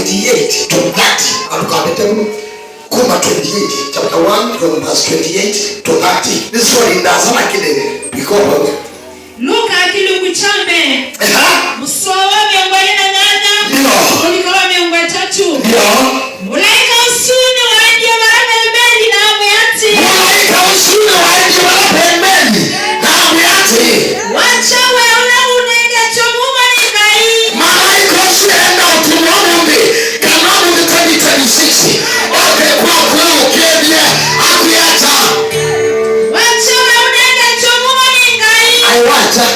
28 to 30. Alukabetemu Kuma 28, chapter 1 from verse 28 to 30. This one in Dasana Kide. Because Luka kilikuchambe. Musowa miongoni na nyanya. Ndio. Ulikowa miongoni tatu. Ndio. Mulaika usuni waje barapembeni na amuyati. Mulaika usuni waje barapembeni na amuyati. Wachawe ule unenge chomuma ni kai. Malaika usienda utumwamumbi. Kanamu 2026. Okay, kwa ukebye akuyata. Wachawe unenge chomuma ni kai. Aiwacha.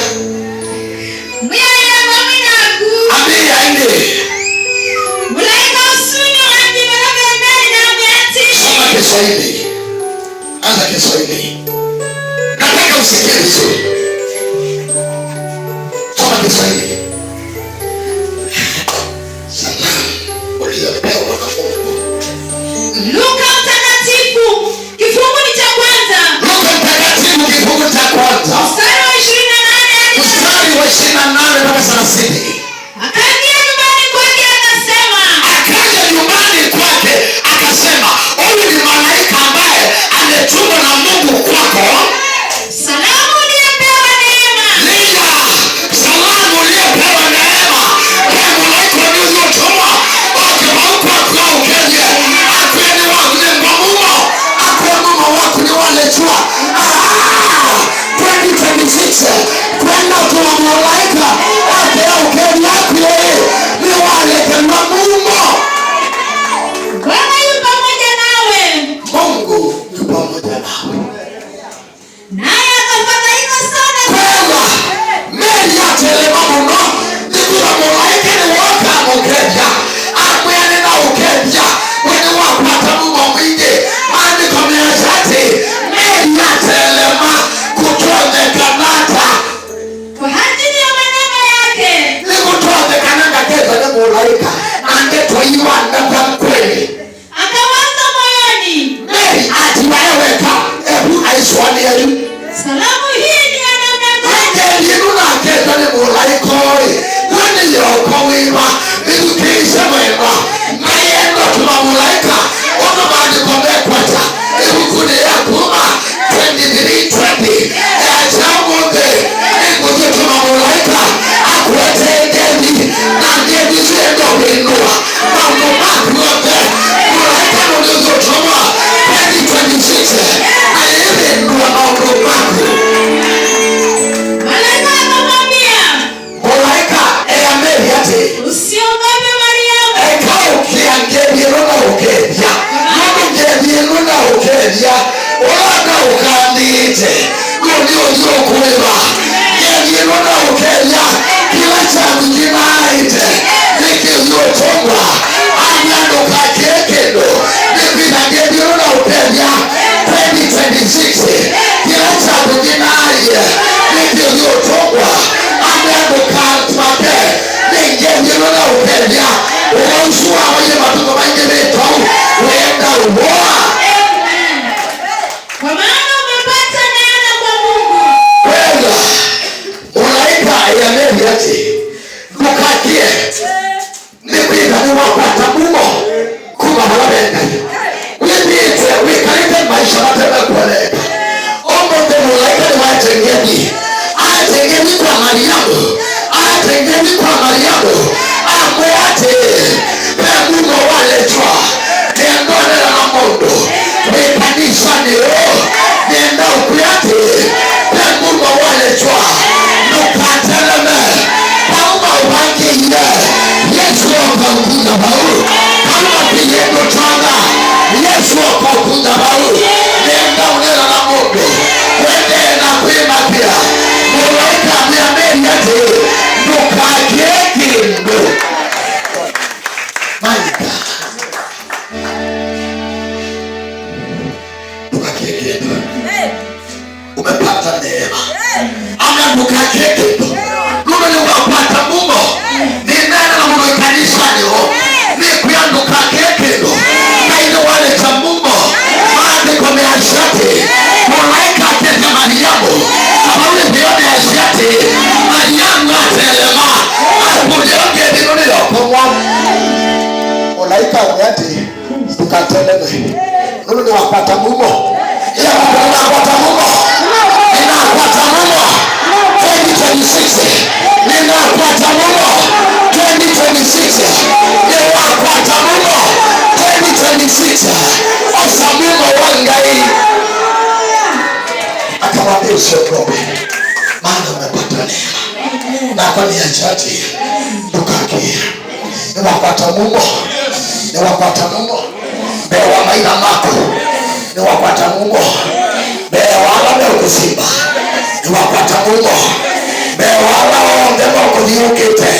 Muyaya mwaminaku. Abia inde. Mulaika usuni waje barapembeni na amuyati. Soma Kiswahili. Anza Kiswahili. Nataka usikie vizuri. Soma Kiswahili. Luka mtakatifu kifungu ni cha kwanza. Luka mtakatifu kifungu cha kwanza. Mstari wa 28. Mstari wa 28 mpaka 30. Akaingia nyumbani kwake akasema. Akaja nyumbani kwake akasema, huyu ni malaika ambaye ametumwa na Mungu kwako. Salamu uliyepewa neema. Lia, salamu uliyepewa neema. Wewe malaika uliotumwa. Ukimauka kwa ukeje. Akwene wangu ni mbamumo. Akwene mama wako ni wale chua. 2026. Kwenda kwa malaika. Akwene ukeje akwe. Ni wale mbamumo. Bwana yu pamoja nawe. Mungu yu pamoja nawe. Naye akafadhaika sana. Kwenda. Meli ya telemamuno. Nikula malaika ni waka ukeja. Akwene na ukeja. Wene wapata mungo mwingi. Maandiko meazati. Meli ya telema. Kutoze kanata. Kwa ajili ya maneno yake. Ni kutoze kananga keza ni malaika. Angetwa iwa ndaka mkweli. Akawaza moyoni. Meli ati waweka. Ebu aiswani ya yu. Salamu hii ni ya namna gani? Angelienu na keza ni malaikoi. Wani yoko wiwa. Nikukiisha mwema. Mayendo tuma malaika. Ono maandiko mekwata. Ikukuni ya kuma 23:20. Ejamunde. Ikuzi tuma malaika. Akwete ngeni. Na ngeni ziendo winua. Mambo makuote. Malaika nulizo tuma 2026. Ayewindua mambo maku. Malaika akamwambia. Malaika eyameri ati. Usiogope Mariamu. Eka ukiangelienu na ukedia. Ngelienu na ukedia. Olana ukandite. Yoni ojo kuiba. Ngelienu na ukedia. Kila changu kinaite. Niki uyotomwa. Anyando kakekendo. Nipita ngelienu na ukedia. 2026. Kila changu kinaite. Niki uyotomwa. Anyando kakekendo. Ngelienu na ukedia. Unausua wenye matuko mange beto. Wenda uboa. Kwa maana umepata neema kwa Mungu. Wenda. Malaika ya meri ati. Kukakie. Nipita ni wapata mumo. Kuma halabenda. Wipite. Wikalite maisha matema kueleka. Omonde malaika ni watengeni. Atengeni kwa Mariamu. Atengeni kwa Mariamu. Amwe ati. Pemuno wale chwa. Niendone na mondo. Wikanisa ni roho. Nienda ukuyate. Pemuno wale chwa. Nukateleme. Pauma ubangi ile. Yesu waka ukunda bauru. Pauma piyendo changa. Yesu waka ukunda bauru. Nienda unela na mondo. Wende na kuima pia. Malaika miameri ati. Nukakeki ndo. Maika. Nukakeki ndo. Umepata neema. Ama nukakeki ndo. Mungu ni wapata Mungu. Ni nene na Mungu kanisani ho. Ni malaika mwati tukatelele nuru ni wapata mumo ya wapata mumo ninapata mumo 2026 ninapata mumo 2026 ninapata mumo 2026 osamumo wangai akamwambia usiogope maana umepata neema na kwa nia chache tukaki niwapata mumo bewa maina mako niwapata mumo bewa wala ukusimba niwapata mumo bewa wala ondema ukudiukite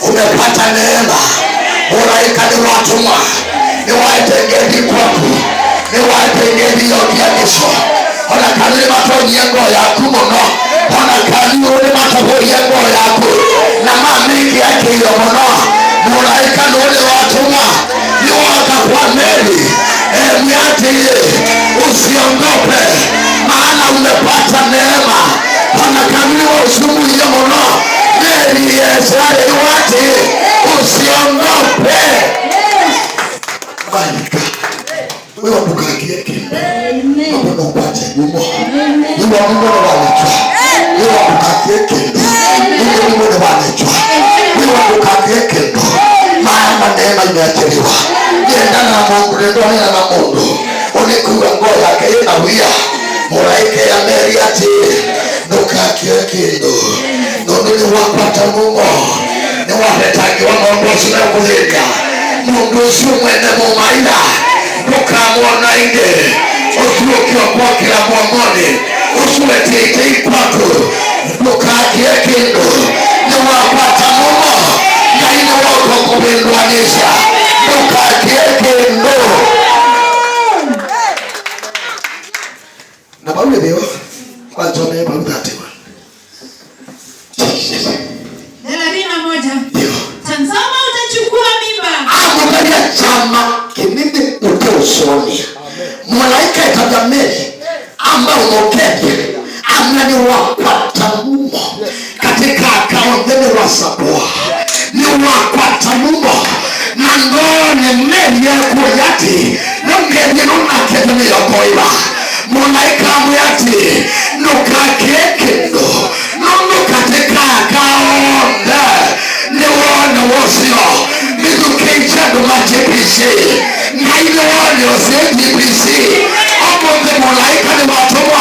umepata neema ulaika ni watuma niwaitengedi kwaku niwaitengedi yokianisho ona kanili matonyengo yaku muno ona kanili uli matoyengo yaku na mamiki yake iyo muno mulaika nuli watuma niwaka kwa meli miatiye usiongope maana umepata neema ona kanili wa usumu iyo muno meli yesari wati usiongope malika wewe bukakieke mbona upate gumo wewe mbona wanachwa wewe bukakieke wewe mbona wanachwa wewe bukakieke maana neema imeachiliwa nenda na Mungu ndio na Mungu unikuwa ngoja yake na wia malaika ya Meriati bukakieke ndio ni wapata Mungu ni wapetaji wa Mungu sio kuzidia Mungu sio mwene mumaina ukamwona inge usiukiwa kwa kila mwamoni usiwetete kwako ukakie kindu ni wapata mumo na ina wako kubindwanisha ukakie kindu na baule leo kwa jone baule datiwa 31 Tazama utachukua mimba ambaye chama kininde utosoni malaika ikagameli ambao unokeje amani wapata mumo katika akaongeni wa sabua ni wapata mumo na ngone meli ya kuyati nungenye nunakene yokoiba malaika mwati nukakekendo nungu katika akaonde ni wana wasio midukichadu majipisi na ile wale wasijipisi omonge malaika ni watumwa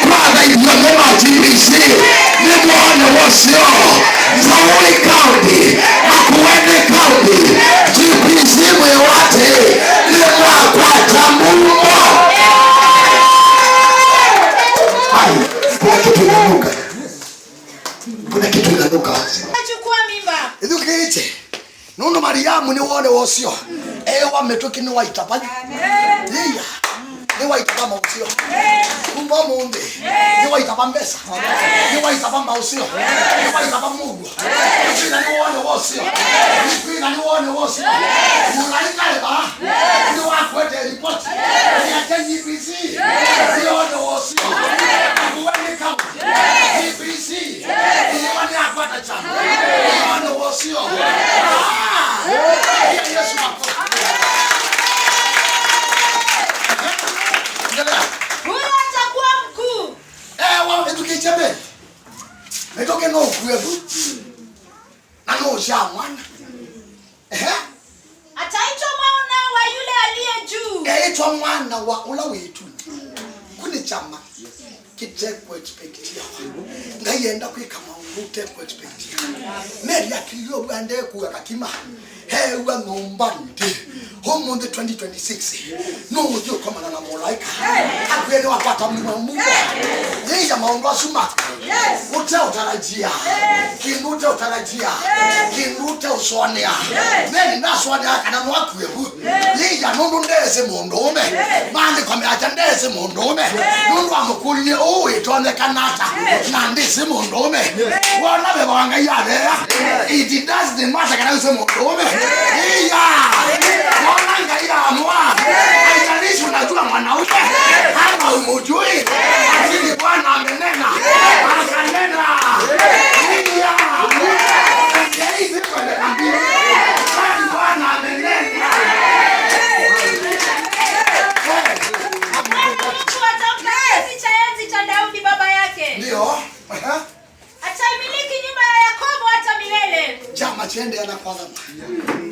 kwa hivyo majipisi ni wana wasio Zawai County Makuene County GPC mwewate ni wakwata mumo kuna kitu inanuka utachukua mimba idukiche nuno Mariamu ni wone wosio ewa metoki ni waitapani iya ni waitapa mausio kumba munde ni waitapa mbesa ni waitapa mausio ni waitapa mungu ni wone wosio ni wone wosio mulaika eba ni wakwete ripoti ni atenyi BC ni wone wosio akuweni kamu ni BC ni wani akwata chama ni wone wosio Yesu makofi huyo atakuwa mkuu wao edukichebe metoke no kuebu na no shamwana ataitwa mwana wa yule aliye juu aitwa mwana wa ula wetu kuni chama kiteko expectia ngayenda kwikama uteko expectia meri akilio bande ku akatima hewa ngombande homo the 2026 no ujo kama na malaika akwene wapata Mungu yeye maomba suma utarajia kinute utarajia kinute usonea meri na sonea kana nwakwe yeye nundu ndeze mundume mandi kwa meacha ndeze mundume nundu amukulie itone kanata na ndeze mundume wana beba wanga yale it doesn't matter kana use mundume Mwana ya mwa haijalishi unajua mwanaume ama umujui lakini Bwana amenena akanena Bwana amenena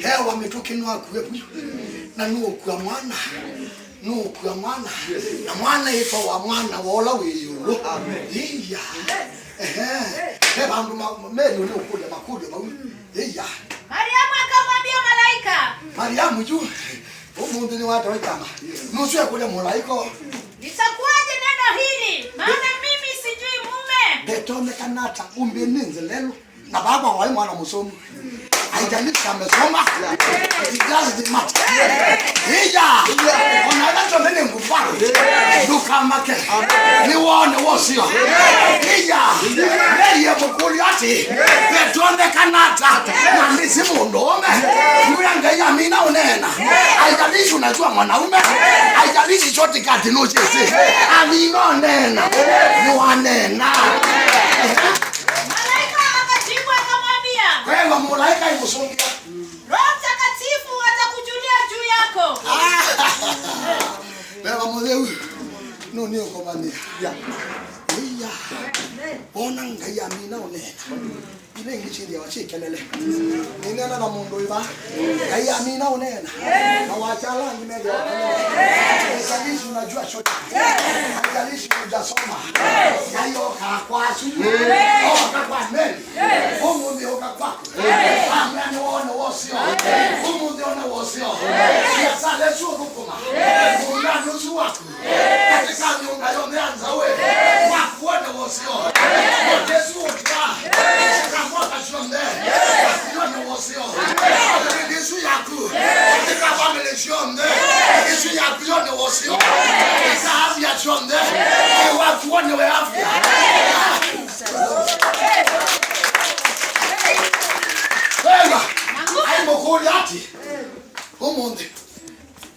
hewa mitukinwa kwebu na nuku ya mwana na mwana ito wa mwana wola wiyulu iya bandu meli ukuja makuja iya. Mariamu akamwambia malaika, Mariamu juu umundu ni watu wetama nusu ya kule malaika, litakuwaje neno hili maana mimi sijui mume? Betone kanata umbe ninze lelo na baba wa mwana musomo haijalishi amesoma, it doesn't matter. Iya unaleta nene ngufaro dukamake nione wosio iya neye mukuli ati betone kanata na ndisi mundome nguyanga ya mina unena haijalishi unajua mwanaume haijalishi chote kati no chese amina unena ni wanena. Wewe malaika imusongia. Roho Mtakatifu atakujulia juu yako. Wewe mzee no ni ukomania. Ya. Iya. Bona ngaya mina onena. Ile ngichiri ya wachikelele. Ninena na mundu iba. Ngaya mina onena. Na wachala ngimega. Haijalishi unajua chote. Haijalishi unajasoma. Ngayo kakwasu. Kakwa meli. Umundi okakwako. Amani wone wosio. Umundi one wosio. Yasale shurukuma. Munga nusu wako. Katika nyunga yone anzawe. Wakuone wosio. Yesu otra. Kakwaka shonde. Yone wosio. Yesu yaku. Katika family shonde. Yesu yaku yone wosio. Katika afya shonde. Wakuone we afya. Wewe aimokoli ati umonde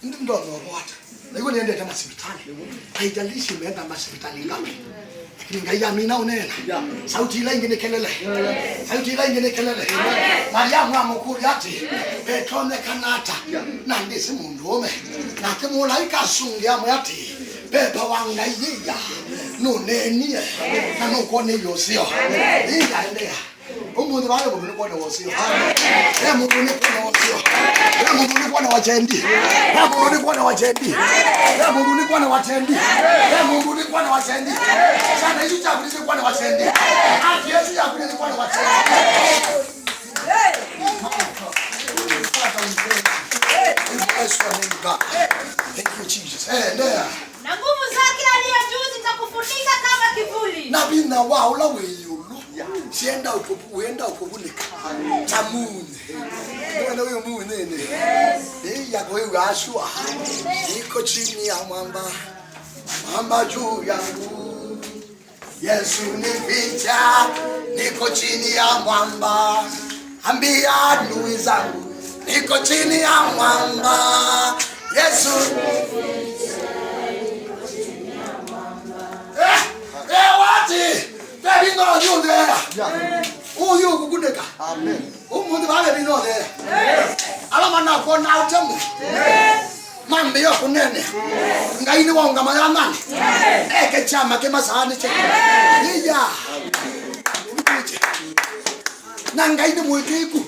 ndio watu leo niende tena hospitali haijalishi umeenda hospitali ngapi lakini ngaya mina unena sauti ile ingine kelele Mariamu amokoli ati betone kanata na ndisi mundume na kimulaika asungia ati beba wanga yiya nonenie na nokone yosio iya endea umuntu bale bobe kubona wosio mundu ni kubona wosio mundu ni kubona wachendi mundu ni kubona wachendi mundu ni kubona wachendi mundu ni kubona wachendi sana hizo chapu ni kubona wachendi ati Yesu ya kubona kubona wachendi. Thank you Jesus. Ndio na nguvu zake aliye juu zitakufunika kama kivuli. Na bina wao la weyulu. Sienda ukubunika. Tamuni. Ndio wewe Mungu nene. Yako wewe ashua. Niko chini ya mwamba juu yangu. Yesu ni picha. Niko chini ya mwamba. Ambia adui zangu. Niko chini ya mwamba. Yesu wati baby no you there uyu kukundeka amen umuntu babe bino there alama na kona utamu mambe yo kunene ngaini wonga mayamani eke chama ke masani che iya na ngaini mwetiku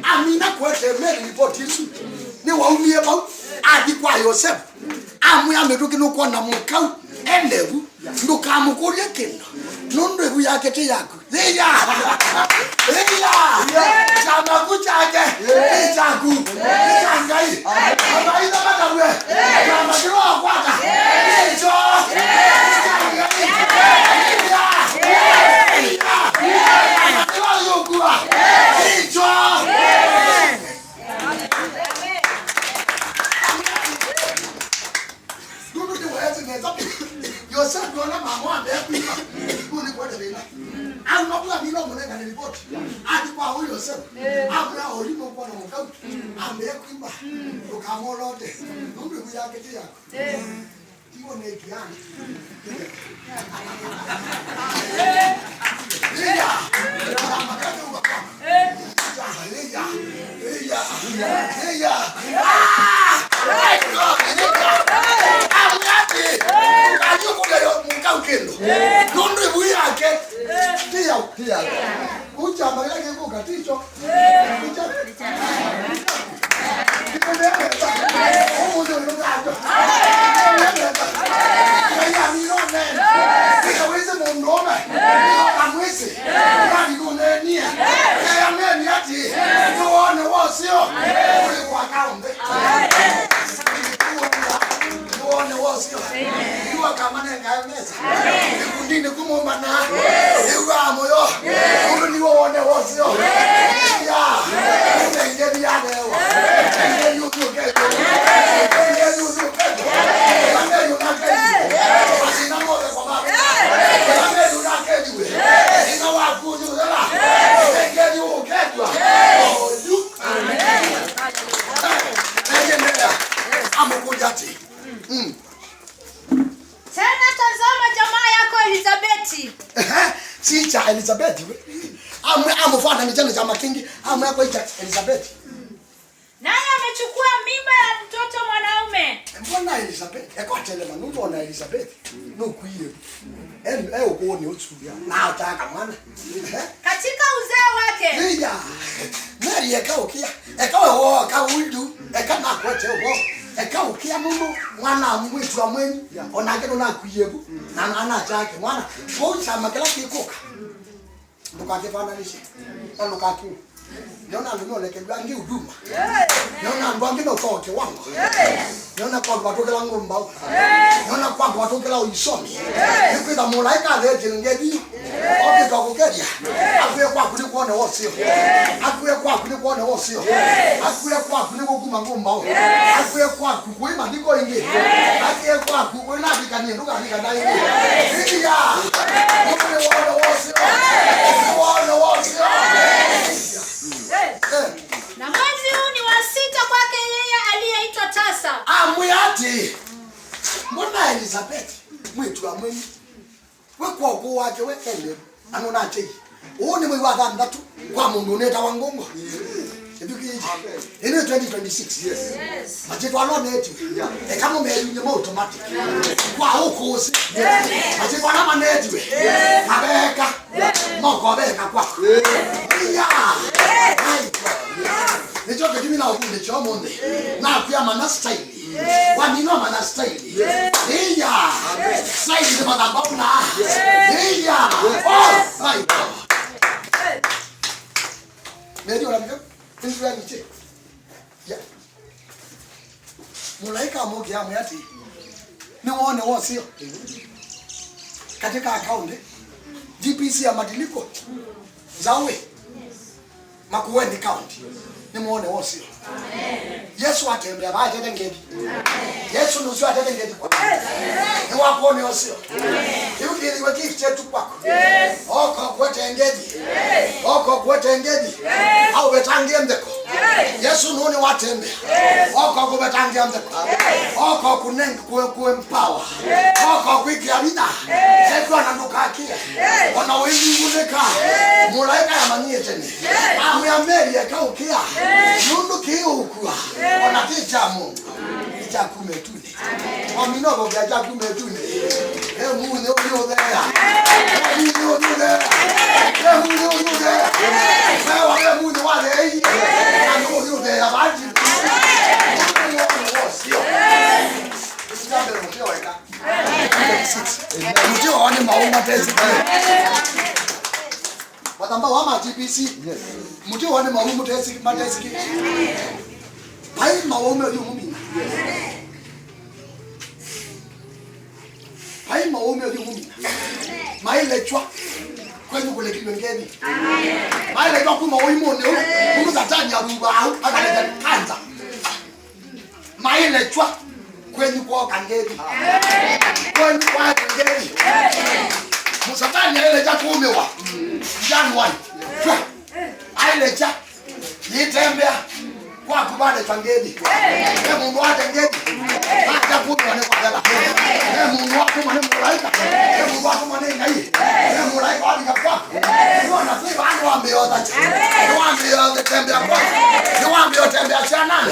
amina kwete meri report isu ni waumie ba adi kwa Yosef amu ya meduki no kona mukau endebu ndukamukuria kino nundu yake te yako iya chama kuchake chaku changai abaida batawe chama kiro kwata hicho Yosef wana mama amekufa kuni kwa dela au nabula bilo mwenga ni report ati kwa huyo Yosef abra olimo kwa na mkau amekufa ukamolote nundu yake tia tiwo ne kiani chama yake yuko katicho. Tena tazama jamaa yako Elizabeti. Chicha Elizabeth. Amefanya michana chama kingi. Ameweka hicha Elizabeth. Naye amechukua mimba ya mtoto mwanaume. Mbona Elizabeth? Eko atelema nuko na Elizabeth. Nukuile. Ukuone utsuya. Na utaka mwana. Katika uzee wake. Nija. Mary ekaukia. Ekawo ka uldu. Ekana kwete wo. Ekaukia mumu mwana mwitu wa mwenyi. Onageno na kuyebu. Na ana chake mwana. Bocha makala kikoka. Tukakifana nishi. Olukaki. Niona ndio leke gangi huduma. Niona ngwangi no toke wangu. Niona kwa watu kila ngomba. Niona kwa watu kila uisomi. Nikwenda mulaika leje ngedi. Oke tokukedia. Akuye kwa kuli kuone wosio. Akuye kwa kuli kuone wosio. Akuye kwa kuli kuguma ngomba. Akuye kwa kuima ndiko ingi. Akuye kwa kuona bikani nduka bikana ingi. Ndia. Kuone wosio. Kuone wosio. Na mwezi huu ni wa 6 kwake yeye aliyeitwa tasa. Amuyati. Mbona Elizabeth mwitu wa mwenyi. Wekwa uko wake wekende. Anona chei. Uone mwe wa ndatu kwa mundu neta wangongo. Ebikiji. Ine 2026. Yes. Majeto alone eti. Kama umelinye mo automatic. Kwa huko usi. Majeto alama neti. Abeka. Moko abeka kwa. Yeah. Nicho kidimi na ukunde chomonde. Na kuya mana style. Wanino mana style. Iya. Style de madabona. Iya. Oh, my God. Ndio unamjua? Ndio niche. Ya. Mulaika mogi amu yati. Ni uone wosio. Katika account DPC ya madiliko. Zawe. Makuweni county. Ni muone wosio. Yesu atembea baje ngedi. Yesu nusu atende ngedi kwa. Ni wapone wosio. Yukiri waki chetu kwako. Oko kwete ngedi. Oko kwete ngedi. Au betangie ndeko. Yesu nuni watembea. Oko kubetangie ndeko. Oko kunenga kuwe mpawa. Oko kwikiamina. Yesu ananukakia. Ona wingi uneka. Mulaika ya manie tene. Amu ya Mary akaukia. Nundu kiukua. Ona kicha Mungu. Kicha kumetune. Ominogo bya kumetune. Mune oyodea. Mune oyodea. Mune oyodea. Sawa mune wale hii. Ano oyodea baji. Mtio wani mauma tezi. Watamba wama GPC. Yes. Mtio wani mauma tezi matezi. Pai mauma yu mumina. Pai mauma yu mumina. Mai lechwa kwenye kule kilengeni. Mai lechwa kuma oimone kuza tanya ruba akaleta kanza. Mai lechwa kwenye kwa kangeni. Kwenye kwa kangeni. Musatani ailecha kuumewa. Januari. Ailecha yitembea kwa kubale twangeni. Mungu wate ngeni. Hata kuumewa ne kwa dela. Mungu wako mane mulaika. Mungu wako mane ngai. Mulaika wali kwa. Unaona tu bado wameota. Wameota tembea kwa. Wameota tembea sana.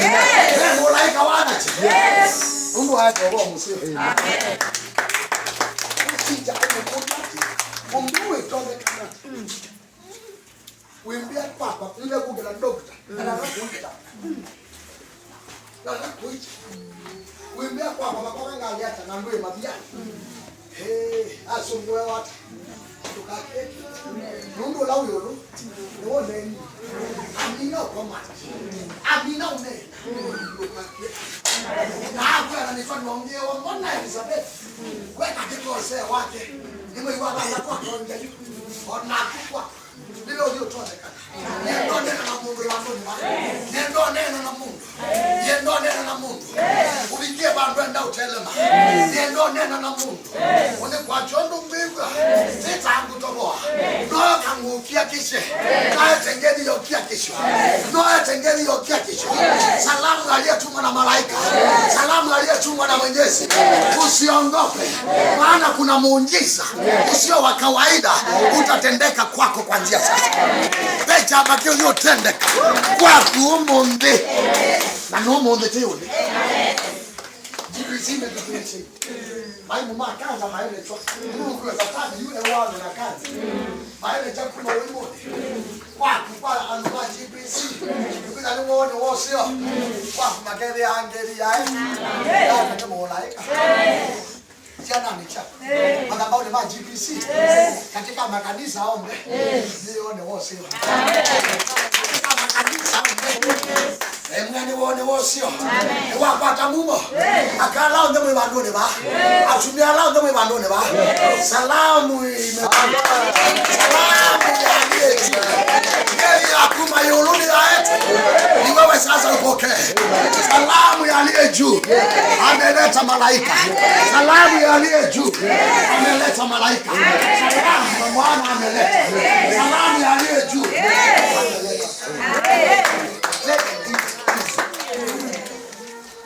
Mulaika wana. Yes. Mungu wako wa musio. Amen. Sija kumekuja. Mungu etobe kana. Wimbia papa, ile kuge la dokta. Anakuita. Anakuita. Wimbia papa makoka ngaliata na ndwe mabia. Asungwe watu. Tukake. Nundu la uyo. Nione. Amina kwa maji. Amina une. Tukake. Na hapo ananifanya ongea mbona Elizabeth. Weka kikose wake. Nimo iwa la kwa tonga. Ona kwa. Ndio hiyo toneka. Ndio neno na Mungu wangu ni baba. Ndio neno na Mungu. Ndio neno na Mungu. Ulikie bandu enda utelema. Ndio neno na Mungu. One kwa chondo mbingu. Sitangu toboa. Ndio kangukia kishe. Ndio tengeni yokia kisho. Ndio tengeni yokia kisho. Salamu aliyetumwa na malaika. Salamu aliyetumwa na Mwenyezi. Usiongope. Maana kuna muujiza usio wa kawaida utatendeka kwako kwa njia sasa. Becha bakio yotendeka kwa kuumonde. Na numonde teone. Jibisime tupenzi. Mai mama kaza maele cho. Mungu kwa sababu yule wao na kazi. Maele cha kuna wewe. Kwa anwa jibisi. Tukina nuone wosio. Kwa magere angeli yae. Ya kama malaika. Jana ni chapa. Madhabahu ni GBC. Katika makanisa ombe. Nione wosio. Katika makanisa ombe. Emngani wone wosio. Wapata mumo. Akala ndo mwe bandone ba. Asumi ala ndo mwe bandone ba. Salamu imepanda. Salamu ya Yesu. Yeye akuma yoluni aete. Ni wewe sasa upokee. Salamu ya aliye juu. Ameleta malaika. Salamu ya aliye juu. Ameleta malaika. Salamu ya Bwana ameleta. Salamu ya aliye juu.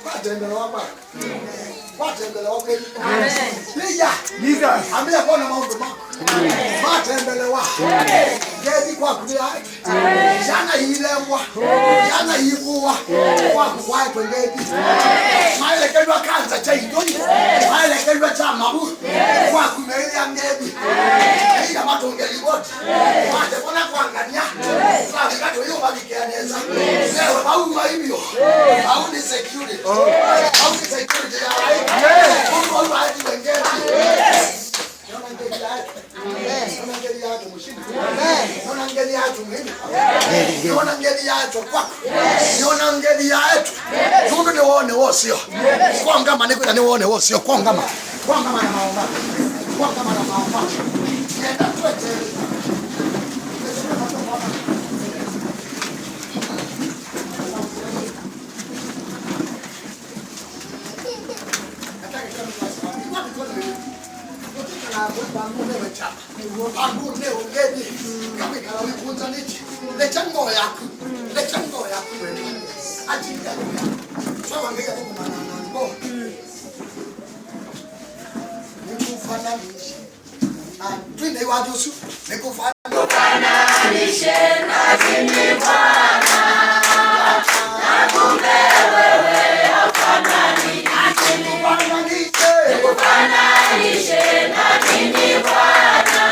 Watembele wapa. Watembele wapa. Liza. Ambia kona maundu mako. Watembele wapa. Gedi kwa kudia. Jana hilewa. Jana hivuwa. Kwa kuwai kwengedi. Maile kedwa kanza cha idoni. Maile kedwa cha mabu. Kwa kumeli ya ngedi. Hii matongeli wote. Mate kona kuangalia. Sabi kato hiyo babikeaneza. Leo maundu hivyo. Au ni security. Au ni security ya raika. Mungu wa hadi wengedi. Yona ngedi yake. Yona ngedi yake mshindi. Yona ngedi yake mhindi. Yona ngedi yake kwako. Yona ngedi yake. Tundu ni wone wosio. Kwa ngama niko ni wone wosio kwa ngama. Kwa ngama na maomba. Kwa ngama na maomba. Nenda twete. Pangune ungedi kama kana wikunza niti lechango yako wewe ajinga sawa ngeka kwa manana ngo nikufananishe twende wajusu nikufananishe na mimi Bwana nakumbe wewe hafanani nikufananishe na mimi Bwana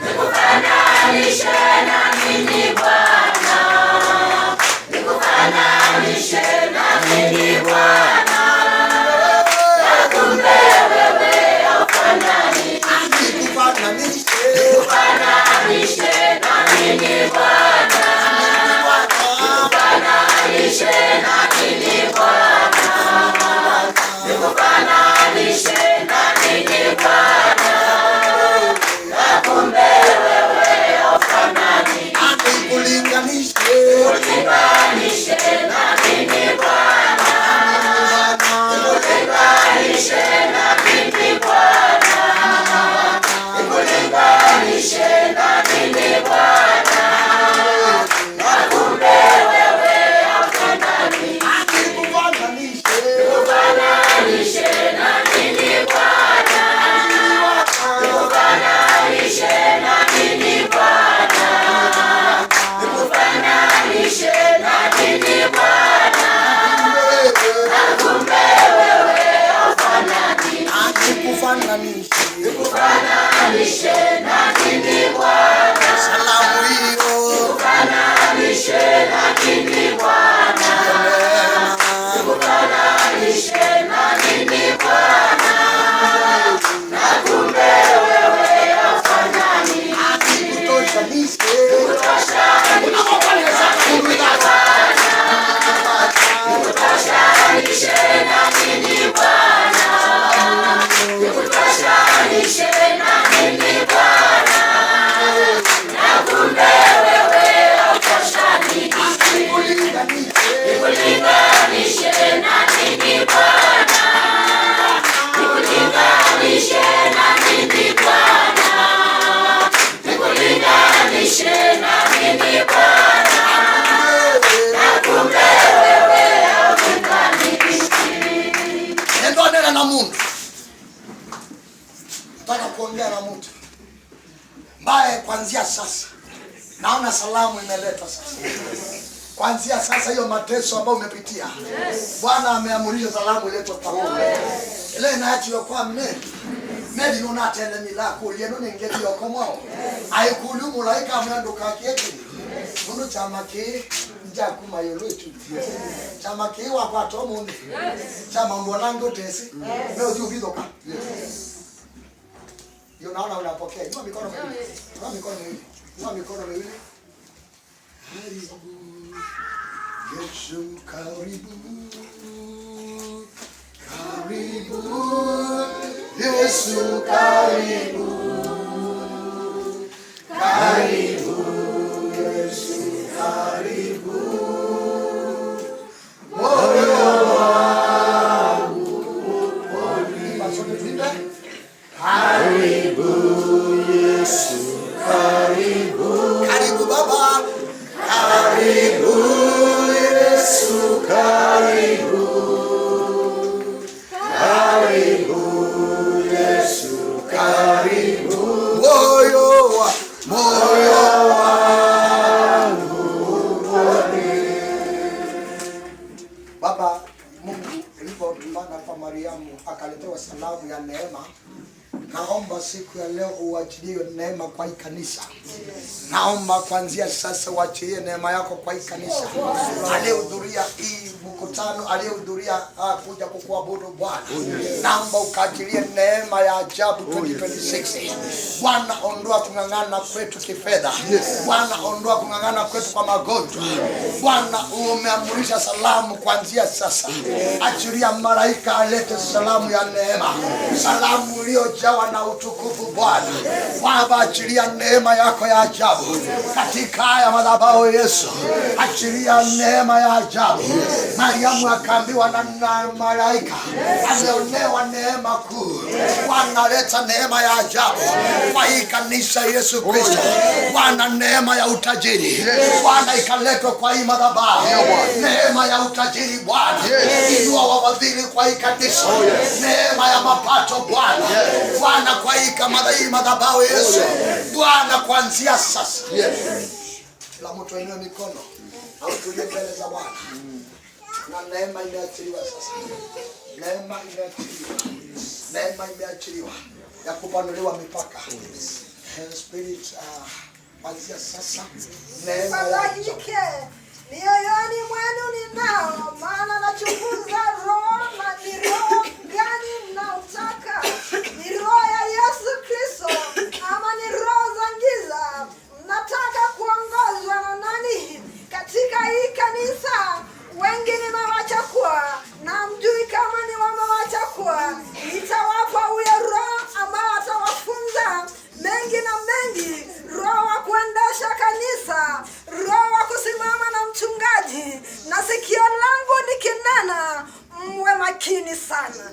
nikufananishe na mimi Bwana nikufananishe na mimi Bwana nakumbe wewe hafanani nikufananishe na mimi Bwana nikufananishe na mimi Bwana nikufananishe na mimi Bwana nakumbe wewe hafanani nikulinganishe na mimi Bwana nikulinganishe na mimi Bwana nikulinganishe na mimi Bwana nakumbe wewe hafanani nikufananishe na mimi Bwana nikufananishe na mimi Bwana nikufananishe na mimi Bwana nakumbe wewe hafanani nikufananishe na mimi Bwana salamu hiyo naongea na mtu mbaye kuanzia sasa naona salamu imeletwa sasa. Kuanzia sasa hiyo mateso ambayo umepitia, Bwana ameamurisha salamu iletwe kwako. Ile inaachwa kwa medi nuna tele milako yeno ngeti yokomo. Aikulu mulaika ameandoka keke. Mundu chamake njakuma yolotu. Chamake wa kwa tomo. Chama mbonango tesi. Leo tu vidoka. Yo naona unapokea. Inua mikono miwili. Inua mikono miwili. Inua mikono miwili. Yesu karibu. Karibu. Yesu karibu. Karibu. Yesu karibu. Moyo wangu upone. Karibu Yesu karibu. Karibu Baba. Karibu Yesu karibu. Karibu Yesu karibu. Moyo wangu upone. Baba Mungu ulipotumana kwa Mariamu akaletewa salamu ya neema. Naomba siku ya leo uachilie neema kwa hii kanisa. Naomba kuanzia sasa uachilie neema yako kwa hii kanisa. Aliyehudhuria hii mkutano, aliyehudhuria kuja kukuabudu Bwana. Naomba ukaachilie neema ya ajabu 2026. Bwana ondoa kung'ang'ana kwetu kifedha. Bwana ondoa kung'ang'ana kwetu kwa magonjwa. Bwana umeamurisha salamu kuanzia sasa. Achilia malaika alete salamu ya neema. Salamu iliyojawa na utukufu Bwana. Baba achilia neema yako ya ajabu katika haya madhabahu Yesu. Achilia neema ya ajabu. Mariamu akaambiwa na malaika ameonewa neema kuu. Bwana leta neema ya ajabu kwa hii kanisa Yesu Kristo. Bwana neema ya utajiri. Bwana ikaletwa kwa hii madhabahu. Neema ya utajiri Bwana. Inua wafadhili kwa hii kanisa. Neema ya mapato Bwana. Bwana kwa hii madhabahu Yesu. Bwana kuanzia sasa. La mtu ainue mikono au tulie mbele za Bwana. Na neema imeachiliwa sasa. Neema imeachiliwa. Neema imeachiliwa ya kupanuliwa mipaka. Spirit kuanzia sasa neema fadhaike mioyoni mwenu ninao, maana nachunguza roho na ni roho gani mnaotaka, ni roho ya Yesu Kristo ama ni roho za giza? Mnataka kuongozwa na nani katika hii kanisa? Wengi nimewachukua na mjui kama ni wamewachukua. Nitawapa huyo roho ambao atawafunza mengi na mengi, roho wa kuendesha kanisa, roho wa kusimama na mchungaji, na sikio langu nikinena mwe makini sana.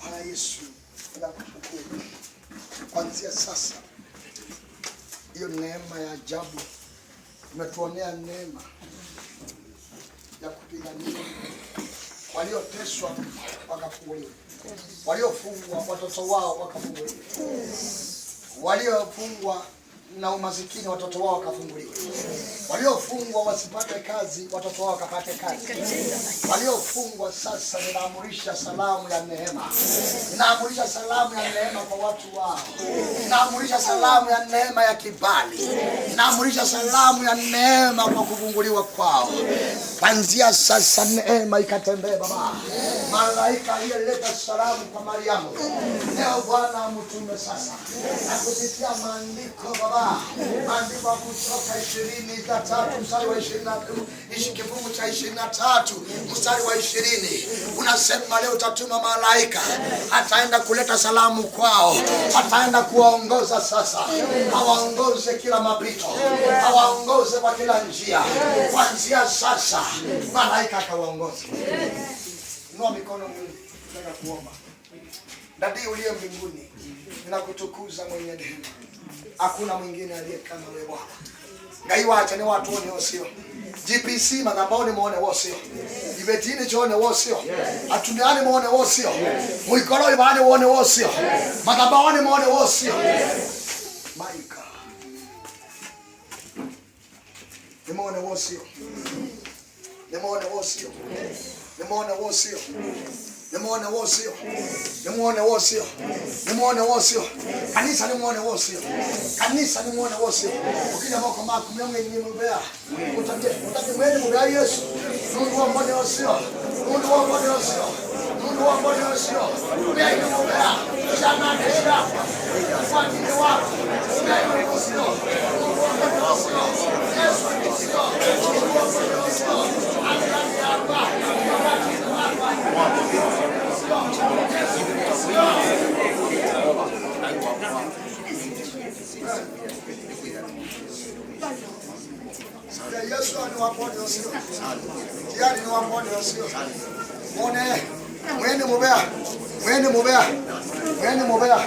Bwana Yesu tunakushukuru. Kuanzia sasa hiyo neema ya ajabu umetuonea neema ya kupigania walioteswa wakafunguliwa, waliofungwa watoto wao wakafunguliwa, waliofungwa na umasikini watoto wao wakafunguliwa, waliofungwa wasipate kazi watoto wao wakapate kazi, waliofungwa sasa ninaamurisha salamu ya neema. Ninaamurisha salamu ya neema kwa watu wao. Ninaamurisha salamu ya neema ya kibali. Ninaamurisha salamu ya neema kwa kufunguliwa kwao. Kuanzia sasa neema ikatembee Baba. Malaika aliyeleta salamu kwa Mariamu leo Bwana mtume sasa na kupitia maandiko Baba. Maandiko kutoka 23 mstari wa 20 kifungu cha 23 mstari wa 20 unasema leo utatuma malaika ataenda kuleta salamu kwao, ataenda kuwaongoza sasa, awaongoze kila mapito, awaongoze kwa kila njia. Kuanzia sasa malaika akawaongoza. Inua mikono mwili, nataka kuomba. Dadi uliye mbinguni, ninakutukuza mwenye neema. Hakuna mwingine aliye kama wewe Bwana. Ngai wacha ni watu wone wasio. GPC madhabahuni muone wasio. Kibetini chone wosio. Atumiani muone wosio. Muikolo ibane muone wosio. Madhabahuni muone wosio. My God. Nimuone wosio. Nimuone wosio. Nimuone wosio. Nimuone wosio. Nimuone wosio. Nimuone wosio. Kanisa nimuone wosio. Kanisa nimuone wosio. Ukija moko mako mwenye ni mbea. Utate mwene mbea Yesu. Mungu wa mbone wosio. Mungu wa mbone wosio. Mungu wa mbone wosio. Mbea ni mbea. Shana ni shapa. Fati ni wako. Mbea ni wosio. Mungu wa mbone wosio. Yesu ni wosio. Mungu wa mbone wosio. Andani hapa. Wakati ni hapa. Yesu ni wapone wasio. Tayari ni wapone wasio. Muone mwene mubea. Mwene mubea. Mwene mubea.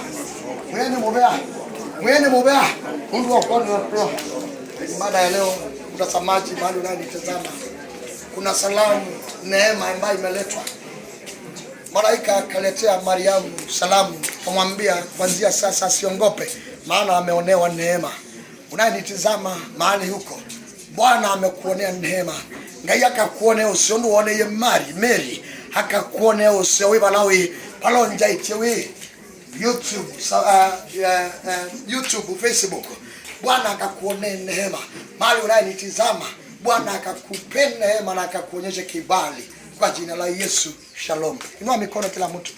Mwene mubea. Mwene mubea. Mungu wapone wasio. Mada ya leo mtazamaji bado unanitazama. Kuna salamu neema ambayo imeletwa. Malaika akaletea Mariamu salamu, kumwambia kuanzia sasa asiongope maana ameonewa neema. Unanitazama mahali huko, Bwana amekuonea neema. Ngai akakuonea usiondu uone ye Mary akakuonea usio balawi palonja itiwe YouTube, Facebook. Bwana akakuonea neema. Mahali unanitazama, Bwana akakupenda neema na akakuonyesha kibali kwa jina la Yesu. Shalom. Inua mikono kila mtu.